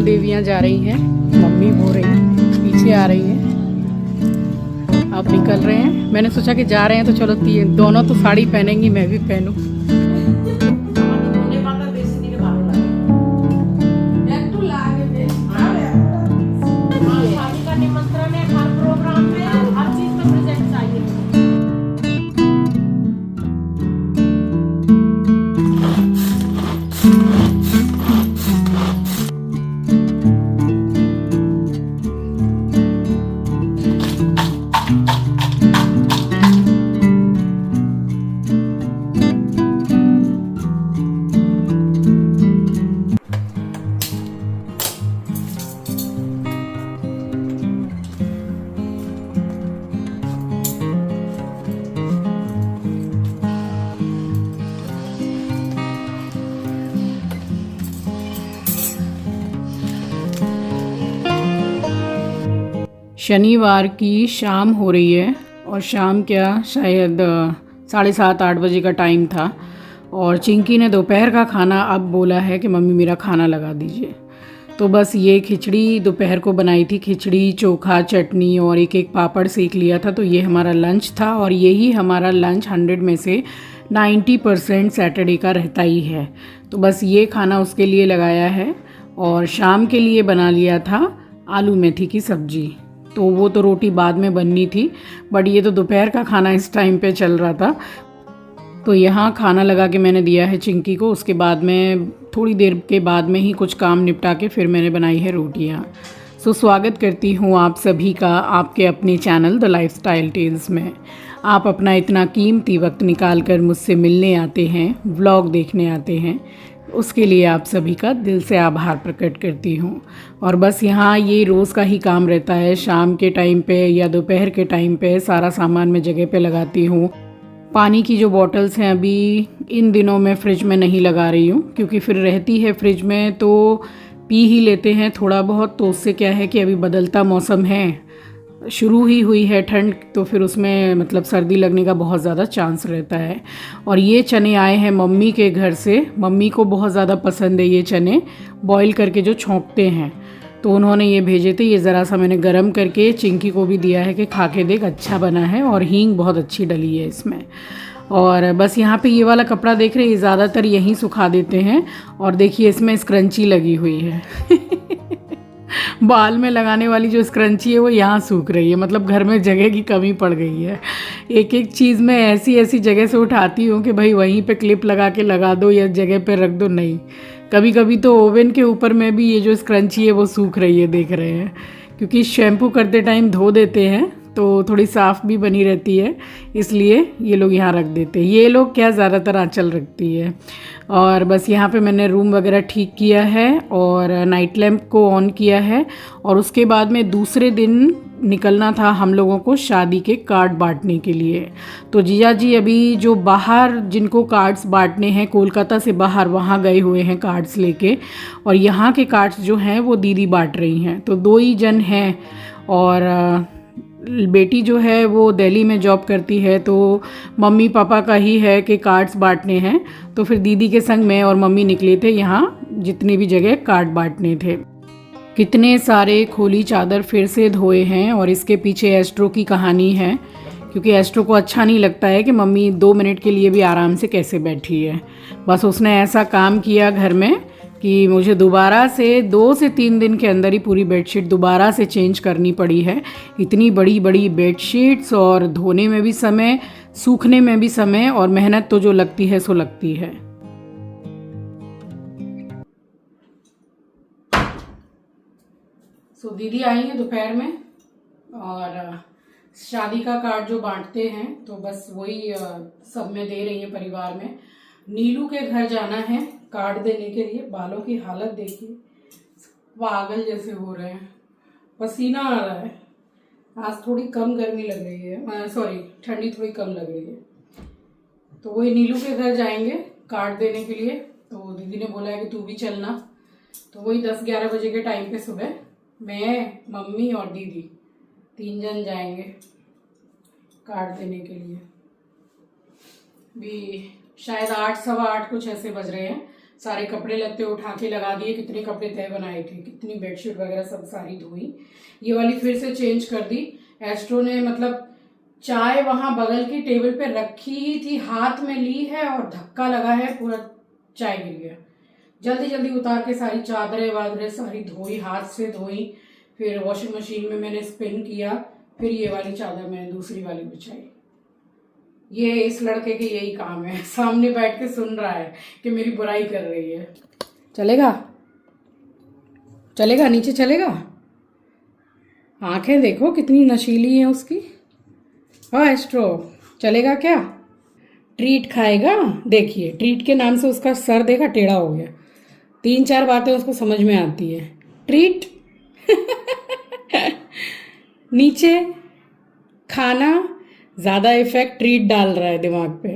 दोनों देवियां जा रही हैं, मम्मी हो रही हैं, पीछे आ रही हैं। अब निकल रहे हैं। मैंने सोचा कि जा रहे हैं तो चलो दोनों तो साड़ी पहनेंगी, मैं भी पहनूं। शनिवार की शाम हो रही है और शाम क्या शायद 7:30-8 बजे का टाइम था। और चिंकी ने दोपहर का खाना अब बोला है कि मम्मी मेरा खाना लगा दीजिए। तो बस ये खिचड़ी दोपहर को बनाई थी, खिचड़ी चोखा चटनी और एक एक पापड़ सेक लिया था। तो ये हमारा लंच था और यही हमारा लंच 100 में से 90% सैटरडे का रहता ही है। तो बस ये खाना उसके लिए लगाया है। और शाम के लिए बना लिया था आलू मेथी की सब्जी। तो वो तो रोटी बाद में बननी थी, बट ये तो दोपहर का खाना इस टाइम पे चल रहा था। तो यहाँ खाना लगा के मैंने दिया है चिंकी को। उसके बाद में थोड़ी देर के बाद में ही कुछ काम निपटा के फिर मैंने बनाई है रोटियाँ। सो स्वागत करती हूँ आप सभी का आपके अपने चैनल द लाइफस्टाइल टेल्स में। आप अपना इतना कीमती वक्त निकाल कर मुझसे मिलने आते हैं, व्लॉग देखने आते हैं, उसके लिए आप सभी का दिल से आभार प्रकट करती हूँ। और बस यहाँ ये रोज़ का ही काम रहता है, शाम के टाइम पे या दोपहर के टाइम पे सारा सामान मैं जगह पे लगाती हूँ। पानी की जो बॉटल्स हैं अभी इन दिनों मैं फ्रिज में नहीं लगा रही हूँ, क्योंकि फिर रहती है फ्रिज में तो पी ही लेते हैं थोड़ा बहुत। तो उससे क्या है कि अभी बदलता मौसम है, शुरू ही हुई है ठंड, तो फिर उसमें मतलब सर्दी लगने का बहुत ज़्यादा चांस रहता है। और ये चने आए हैं मम्मी के घर से, मम्मी को बहुत ज़्यादा पसंद है ये चने बॉईल करके जो छोंकते हैं। तो उन्होंने ये भेजे थे, ये ज़रा सा मैंने गरम करके चिंकी को भी दिया है कि खा के देख, अच्छा बना है और हींग बहुत अच्छी डली है इसमें। और बस यहाँ पे ये वाला कपड़ा देख रहे हैं, ज़्यादातर यहीं सुखा देते हैं। और देखिए इसमें स्क्रंची लगी हुई है बाल में लगाने वाली जो स्क्रंची है वो यहाँ सूख रही है, मतलब घर में जगह की कमी पड़ गई है। एक एक चीज़ में ऐसी ऐसी जगह से उठाती हूँ कि भाई वहीं पे क्लिप लगा के लगा दो या जगह पे रख दो। नहीं, कभी कभी तो ओवन के ऊपर में भी ये जो स्क्रंची है वो सूख रही है, देख रहे हैं, क्योंकि शैम्पू करते टाइम धो देते हैं तो थोड़ी साफ़ भी बनी रहती है, इसलिए ये लोग यहाँ रख देते हैं। ये लोग क्या ज़्यादातर आंचल रखती है। और बस यहाँ पे मैंने रूम वगैरह ठीक किया है और नाइट लैम्प को ऑन किया है। और उसके बाद में दूसरे दिन निकलना था हम लोगों को शादी के कार्ड बांटने के लिए। तो जीजा जी अभी जो बाहर जिनको कार्ड्स बांटने हैं कोलकाता से बाहर, वहाँ गए हुए हैं कार्ड्स लेके। और यहाँ के कार्ड्स जो हैं वो दीदी बांट रही हैं। तो 2 ही जन हैं और बेटी जो है वो दिल्ली में जॉब करती है, तो मम्मी पापा का ही है कि कार्ड्स बांटने हैं। तो फिर दीदी के संग मैं और मम्मी निकले थे यहाँ जितनी भी जगह कार्ड बांटने थे। कितने सारे खोली चादर फिर से धोए हैं और इसके पीछे एस्ट्रो की कहानी है, क्योंकि एस्ट्रो को अच्छा नहीं लगता है कि मम्मी 2 मिनट के लिए भी आराम से कैसे बैठी है। बस उसने ऐसा काम किया घर में कि मुझे दोबारा से 2 से 3 दिन के अंदर ही पूरी बेडशीट दोबारा से चेंज करनी पड़ी है। इतनी बड़ी बड़ी बेडशीट्स, और धोने में भी समय, सूखने में भी समय, और मेहनत तो जो लगती है सो लगती है। सो दीदी आई है दोपहर में और शादी का कार्ड जो बांटते हैं तो बस वही सब में दे रही है परिवार में। नीलू के घर जाना है कार्ड देने के लिए। बालों की हालत देखिए, पागल जैसे हो रहे हैं, पसीना आ रहा है। आज थोड़ी कम गर्मी लग रही है, सॉरी ठंडी थोड़ी कम लग रही है। तो वही नीलू के घर जाएंगे कार्ड देने के लिए। तो दीदी ने बोला है कि तू भी चलना। तो वही 10-11 बजे के टाइम पे सुबह मैं, मम्मी और दीदी 3 जन जाएंगे कार्ड देने के लिए। भी शायद 8, 8:15 कुछ ऐसे बज रहे हैं। सारे कपड़े लत्ते उठा के लगा दिए, कितने कपड़े तय बनाए थे, कितनी बेडशीट वगैरह सब सारी धोई। ये वाली फिर से चेंज कर दी। एस्ट्रो ने मतलब चाय वहां बगल की टेबल पे रखी ही थी, हाथ में ली है और धक्का लगा है, पूरा चाय गिर गया। जल्दी जल्दी उतार के सारी चादरें वादरें सारी धोई, हाथ से धोई, फिर वॉशिंग मशीन में मैंने स्पिन किया, फिर ये वाली चादर मैंने दूसरी वाली बिछाई। ये इस लड़के के यही काम है, सामने बैठ के सुन रहा है कि मेरी बुराई कर रही है। चलेगा चलेगा, नीचे चलेगा। आंखें देखो कितनी नशीली हैं उसकी। हाँ एस्ट्रो, चलेगा क्या? ट्रीट खाएगा। देखिए ट्रीट के नाम से उसका सर देखा टेढ़ा हो गया। 3-4 बातें उसको समझ में आती है। ट्रीट नीचे खाना, ज्यादा इफेक्ट ट्रीट डाल रहा है दिमाग पे।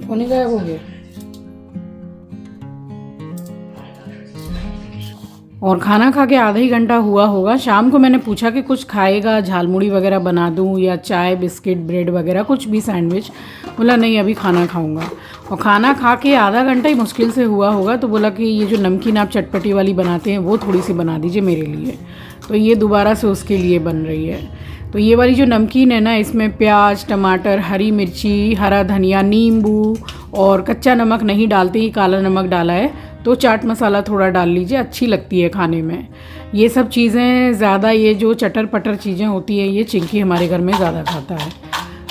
होने गायब हो गया। और खाना खा के आधा ही घंटा हुआ होगा। शाम को मैंने पूछा कि कुछ खाएगा, झालमुड़ी वगैरह बना दूं या चाय बिस्किट ब्रेड वगैरह कुछ भी, सैंडविच। बोला नहीं अभी खाना खाऊंगा। और खाना खा के आधा घंटा ही मुश्किल से हुआ होगा तो बोला कि ये जो नमकीन आप चटपटी वाली बनाते हैं वो थोड़ी सी बना दीजिए मेरे लिए। तो ये दोबारा से उसके लिए बन रही है। तो ये वाली जो नमकीन है ना, इसमें प्याज टमाटर हरी मिर्ची हरा धनिया नींबू और कच्चा नमक नहीं डालते ही, काला नमक डाला है। तो चाट मसाला थोड़ा डाल लीजिए, अच्छी लगती है खाने में। ये सब चीज़ें ज़्यादा, ये जो चटर पटर चीज़ें होती हैं ये चिंकी हमारे घर में ज़्यादा खाता है।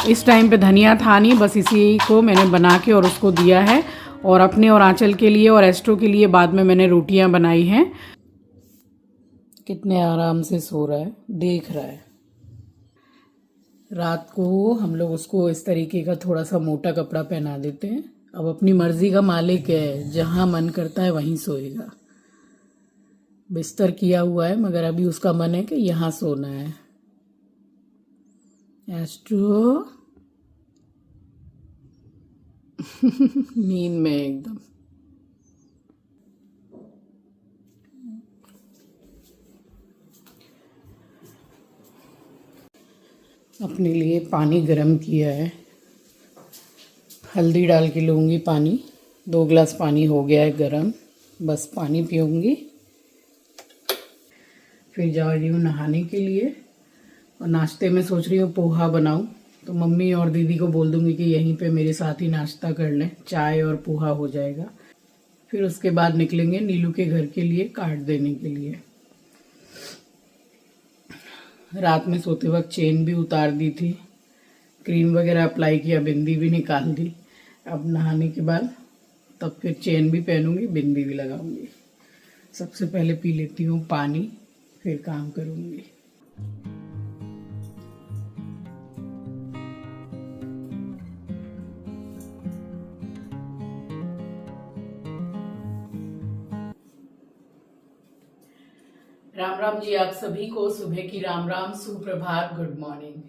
इस टाइम पे धनिया था नहीं, बस इसी को मैंने बना के और उसको दिया है। और अपने और आंचल के लिए और एस्ट्रो के लिए बाद में मैंने रोटियां बनाई हैं। कितने आराम से सो रहा है, देख रहा है। रात को हम लोग उसको इस तरीके का थोड़ा सा मोटा कपड़ा पहना देते हैं। अब अपनी मर्जी का मालिक है, जहाँ मन करता है वहीं सोएगा। बिस्तर किया हुआ है मगर अभी उसका मन है कि यहाँ सोना है। एस्ट्रो नींद में एकदम। अपने लिए पानी गर्म किया है, हल्दी डाल के लूँगी पानी। 2 गिलास पानी हो गया है गर्म, बस पानी पीऊँगी। फिर जा रही हूँ नहाने के लिए। और नाश्ते में सोच रही हूँ पोहा बनाऊँ, तो मम्मी और दीदी को बोल दूँगी कि यहीं पे मेरे साथ ही नाश्ता कर लें, चाय और पोहा हो जाएगा। फिर उसके बाद निकलेंगे नीलू के घर के लिए कार्ड देने के लिए। रात में सोते वक्त चेन भी उतार दी थी, क्रीम वगैरह अप्लाई किया, बिंदी भी निकाल दी। अब नहाने के बाद तब फिर चेन भी पहनूंगी, बिंदी भी लगाऊंगी। सबसे पहले पी लेती हूँ पानी, फिर काम करूंगी। राम राम जी, आप सभी को सुबह की राम राम, सुप्रभात, गुड मॉर्निंग।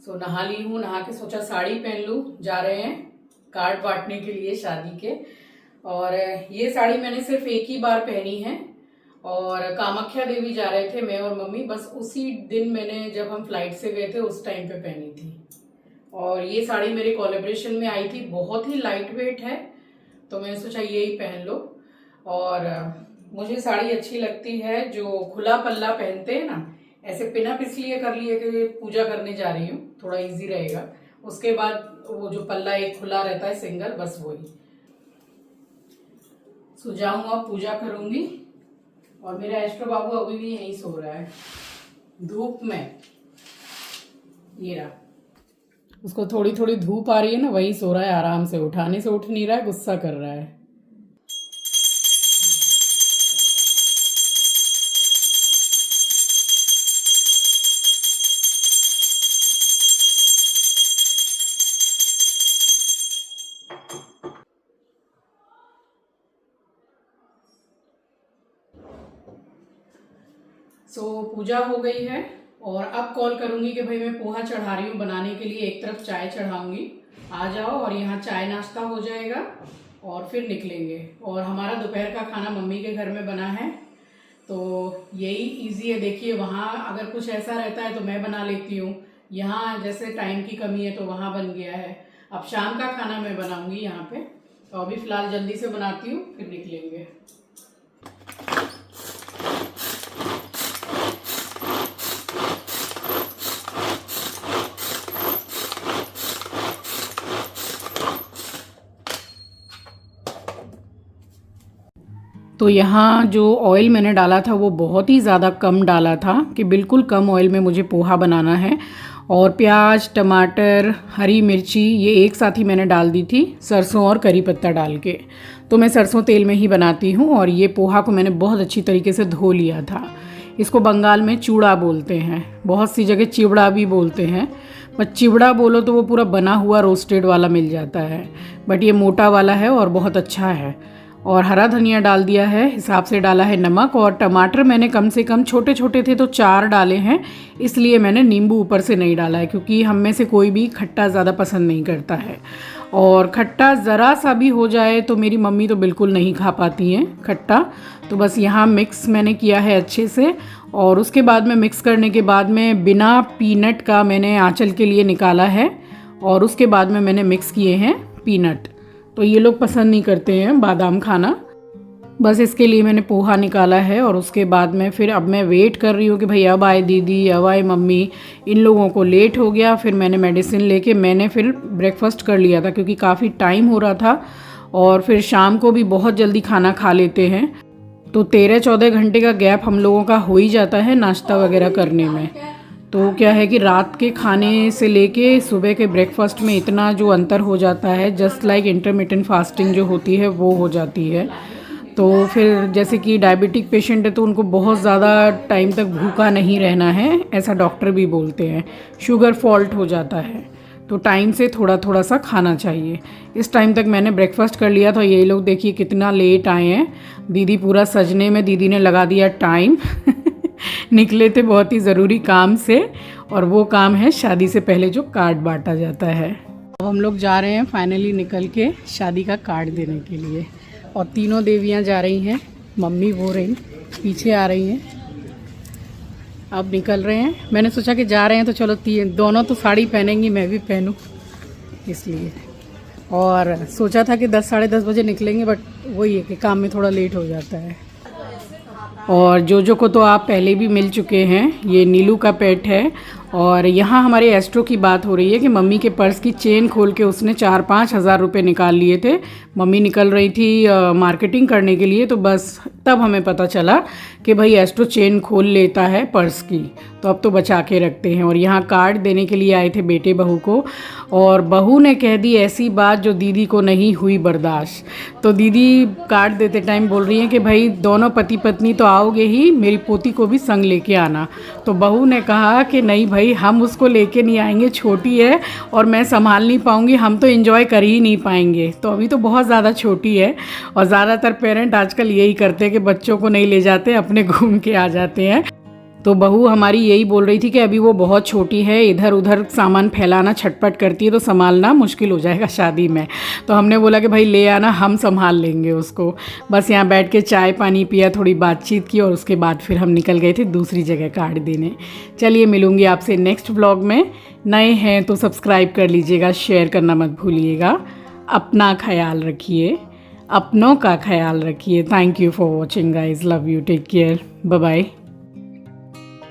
सो नहा ली हूँ, नहा के सोचा साड़ी पहन लूँ, जा रहे हैं कार्ड बांटने के लिए शादी के। और ये साड़ी मैंने सिर्फ एक ही बार पहनी है और कामाख्या देवी जा रहे थे मैं और मम्मी, बस उसी दिन मैंने जब हम फ्लाइट से गए थे उस टाइम पे पहनी थी। और ये साड़ी मेरे कोलेब्रेशन में आई थी, बहुत ही लाइट वेट है तो मैंने सोचा ये ही पहन लो। और मुझे साड़ी अच्छी लगती है जो खुला पल्ला पहनते हैं ना, ऐसे पिनअप इसलिए कर लिए कि पूजा करने जा रही हूँ, थोड़ा इजी रहेगा। उसके बाद वो जो पल्ला एक खुला रहता है सिंगल, बस वही। सो जाऊंगा, पूजा करूंगी। और मेरा एस्ट्रो बाबू अभी भी यहीं सो रहा है धूप में। ये रहा, उसको थोड़ी थोड़ी धूप आ रही है ना, वही सो रहा है आराम से, उठाने से उठ नहीं रहा है, गुस्सा कर रहा है। सो पूजा हो गई है और अब कॉल करूंगी कि भाई मैं पोहा चढ़ा रही हूँ बनाने के लिए, एक तरफ चाय चढ़ाऊंगी, आ जाओ। और यहाँ चाय नाश्ता हो जाएगा और फिर निकलेंगे। और हमारा दोपहर का खाना मम्मी के घर में बना है तो यही इजी है। देखिए वहाँ अगर कुछ ऐसा रहता है तो मैं बना लेती हूँ, यहाँ जैसे टाइम की कमी है तो वहाँ बन गया है। अब शाम का खाना मैं बनाऊंगी यहाँ पे, तो अभी फ़िलहाल जल्दी से बनाती हूँ, फिर निकलेंगे। तो यहाँ जो ऑयल मैंने डाला था वो बहुत ही ज़्यादा कम डाला था, कि बिल्कुल कम ऑयल में मुझे पोहा बनाना है। और प्याज, टमाटर, हरी मिर्ची ये एक साथ ही मैंने डाल दी थी, सरसों और करी पत्ता डाल के। तो मैं सरसों तेल में ही बनाती हूँ। और ये पोहा को मैंने बहुत अच्छी तरीके से धो लिया था। इसको बंगाल में चूड़ा बोलते हैं, बहुत सी जगह चिवड़ा भी बोलते हैं, पर चिवड़ा बोलो तो वो पूरा बना हुआ रोस्टेड वाला मिल जाता है, बट ये मोटा वाला है और बहुत अच्छा है। और हरा धनिया डाल दिया है, हिसाब से डाला है नमक। और टमाटर मैंने कम से कम, छोटे छोटे थे तो 4 डाले हैं, इसलिए मैंने नींबू ऊपर से नहीं डाला है, क्योंकि हम में से कोई भी खट्टा ज़्यादा पसंद नहीं करता है। और खट्टा ज़रा सा भी हो जाए तो मेरी मम्मी तो बिल्कुल नहीं खा पाती हैं खट्टा। तो बस यहाँ मिक्स मैंने किया है अच्छे से। और उसके बाद में मिक्स करने के बाद में बिना पीनट का मैंने आंचल के लिए निकाला है। और उसके बाद में मैंने मिक्स किए हैं पीनट, तो ये लोग पसंद नहीं करते हैं बादाम खाना। बस इसके लिए मैंने पोहा निकाला है। और उसके बाद में फिर अब मैं वेट कर रही हूँ कि भाई अब आए दीदी, अब आए मम्मी। इन लोगों को लेट हो गया, फिर मैंने मेडिसिन लेके मैंने फिर ब्रेकफास्ट कर लिया था, क्योंकि काफ़ी टाइम हो रहा था। और फिर शाम को भी बहुत जल्दी खाना खा लेते हैं, तो 13-14 घंटे का गैप हम लोगों का हो ही जाता है नाश्ता वगैरह करने में। तो क्या है कि रात के खाने से लेके सुबह के ब्रेकफास्ट में इतना जो अंतर हो जाता है, जस्ट लाइक इंटरमिटेंट फास्टिंग जो होती है वो हो जाती है। तो फिर जैसे कि डायबिटिक पेशेंट है तो उनको बहुत ज़्यादा टाइम तक भूखा नहीं रहना है, ऐसा डॉक्टर भी बोलते हैं। शुगर फॉल्ट हो जाता है, तो टाइम से थोड़ा थोड़ा सा खाना चाहिए। इस टाइम तक मैंने ब्रेकफास्ट कर लिया। तो ये लोग देखिए कितना लेट आए हैं। दीदी पूरा सजने में दीदी ने लगा दिया टाइम निकले थे बहुत ही ज़रूरी काम से, और वो काम है शादी से पहले जो कार्ड बांटा जाता है। अब हम लोग जा रहे हैं फाइनली निकल के शादी का कार्ड देने के लिए। और तीनों देवियां जा रही हैं, मम्मी वो रही पीछे आ रही हैं। अब निकल रहे हैं। मैंने सोचा कि जा रहे हैं तो चलो दोनों तो साड़ी पहनेंगी, मैं भी पहनूं, इसलिए। और सोचा था कि 10-10:30 बजे निकलेंगे, बट वही है कि काम में थोड़ा लेट हो जाता है। और जोजो को तो आप पहले भी मिल चुके हैं, ये नीलू का पेट है। और यहाँ हमारे एस्ट्रो की बात हो रही है कि मम्मी के पर्स की चेन खोल के उसने 4-5 हज़ार रुपये निकाल लिए थे। मम्मी निकल रही थी मार्केटिंग करने के लिए, तो बस तब हमें पता चला कि भाई एस्ट्रो चेन खोल लेता है पर्स की, तो अब तो बचा के रखते हैं। और यहाँ कार्ड देने के लिए आए थे बेटे बहू को, और बहू ने कह दी ऐसी बात जो दीदी को नहीं हुई बर्दाश्त। तो दीदी कार्ड देते टाइम बोल रही हैं कि भाई दोनों पति पत्नी तो आओगे ही, मेरी पोती को भी संग लेके आना। तो बहू ने कहा कि नहीं भाई, हम उसको लेके नहीं आएंगे, छोटी है और मैं संभाल नहीं पाऊंगी, हम तो एंजॉय कर ही नहीं पाएंगे। तो अभी तो बहुत ज़्यादा छोटी है। और ज़्यादातर पेरेंट आजकल यही करते हैं कि बच्चों को नहीं ले जाते, अपने घूम के आ जाते हैं। तो बहू हमारी यही बोल रही थी कि अभी वो बहुत छोटी है, इधर उधर सामान फैलाना, छटपट करती है, तो संभालना मुश्किल हो जाएगा शादी में। तो हमने बोला कि भाई ले आना, हम संभाल लेंगे उसको। बस यहाँ बैठ के चाय पानी पिया, थोड़ी बातचीत की, और उसके बाद फिर हम निकल गए थे दूसरी जगह कार्ड देने। चलिए मिलूँगी आपसे नेक्स्ट व्लॉग में। नए हैं तो सब्सक्राइब कर लीजिएगा, शेयर करना मत भूलिएगा। अपना ख्याल रखिए, अपनों का ख्याल रखिए। Thank you for watching guys, love you, take care, bye bye.